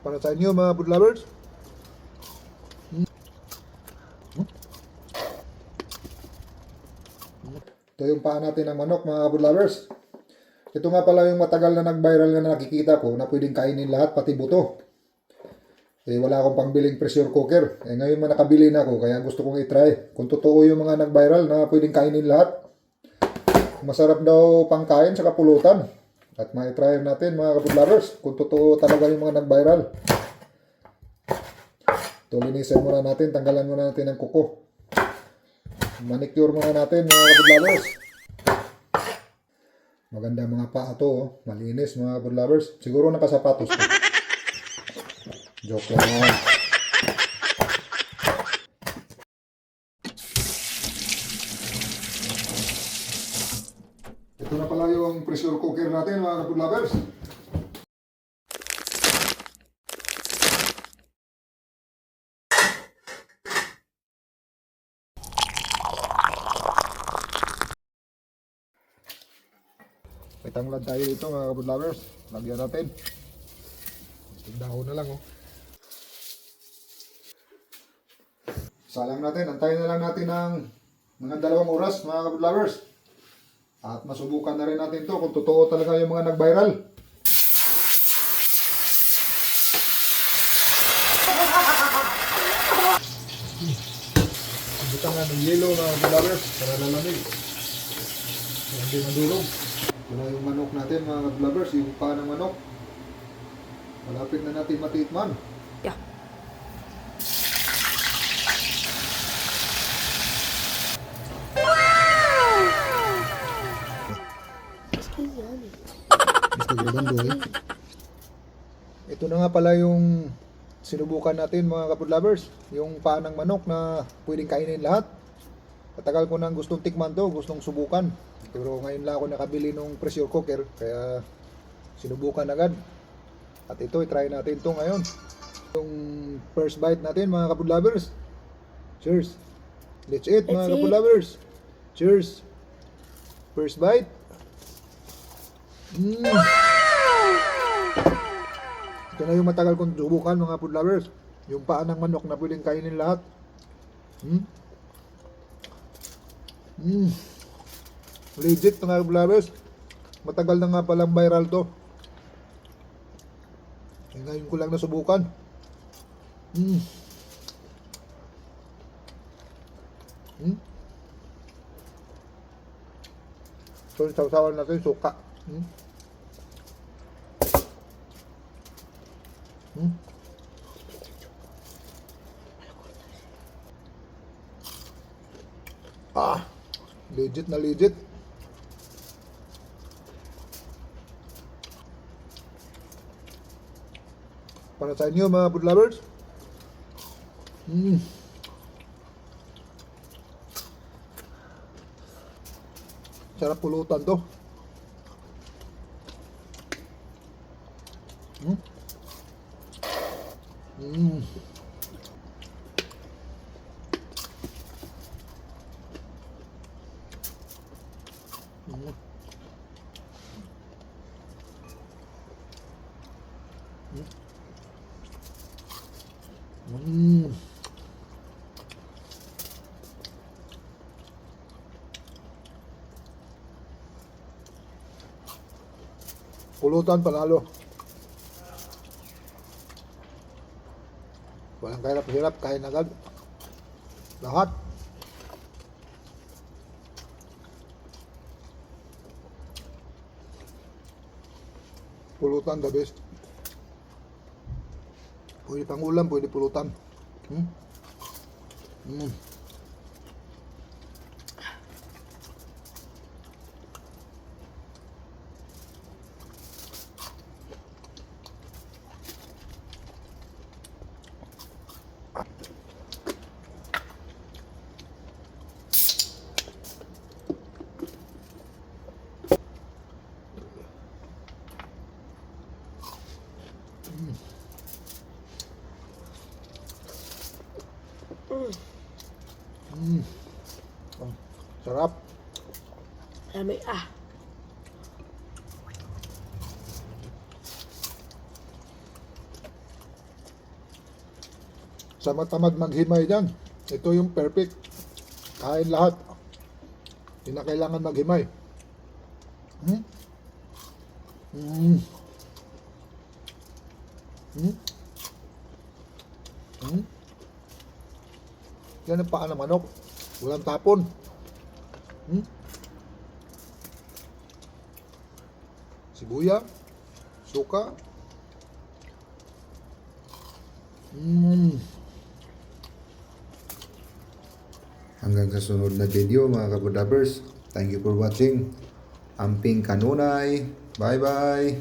Para sa inyo mga food lovers. Ito yung paa natin ng manok mga food lovers. Ito nga pala yung matagal na nag-viral na nakikita ko na pwedeng kainin lahat pati buto. Eh wala akong pangbiling pressure cooker. Eh ngayon man nakabili na ako kaya gusto kong i-try. Kung totoo yung mga nag-viral na pwedeng kainin lahat. Masarap daw pangkain sa kapulutan. At ma-try natin mga food lovers kung totoo talaga yung mga nag-viral. Ito linisin muna natin, tanggalan muna natin ang kuko. Manicure muna natin mga food lovers. Maganda mga paa to, oh. Malinis mga food lovers. Siguro nakasapatos ko. Joke lang. Ito na pala yung pressure cooker natin mga food lovers. May tanglad tayo dito mga food lovers. Lagyan natin. Dahon na lang oh. Salang natin. Antayin na lang natin ng mga 2 oras mga food lovers. At masubukan na rin natin to kung totoo talaga yung mga nag-viral. Subukan nga ng yelo mga food lovers para lalamig. Hindi madulog. Ito na yung manok natin mga vloggers, yung paa ng manok. Malapit na natin matitikman. Yeah. Ito na nga pala yung sinubukan natin mga kapod lovers. Yung paa ng manok na pwedeng kainin lahat. Matagal ko nang gustong tikman to, gustong subukan. Pero ngayon lang ako nakabili ng pressure cooker, kaya sinubukan agad. At ito, i-try natin to ngayon. Yung first bite natin mga kapod lovers. Cheers! Let's eat mga kapod lovers. Cheers! First bite. Ito na yung matagal kong subukan mga kapod lovers. Yung paa ng manok na pwedeng kainin lahat. Legit mga vloggers. Matagal na nga palang viral to. Eh, ngayon ko lang nasubukan. So sausawan natin suka. Legit na legit. Para sa inyo mga food lovers. Sarap pulutan to. Pulutan panalo. Walang kahirap-hirap, kain agad. Lahat. Pulutan the best. Pwede pang ulam, pwede pulutan. Sarap. Lamig Sa matamad maghimay dyan, ito yung perfect. Kain lahat. Hindi na kailangan maghimay. Hmm? Mm. Hmm? Hmm? Yan ang paa ng manok. Walang tapon. Hmm? Sibuya. Suka. Mm. Hanggang sa sunod na video mga kabudabers. Thank you for watching. Amping kanunay. Bye bye.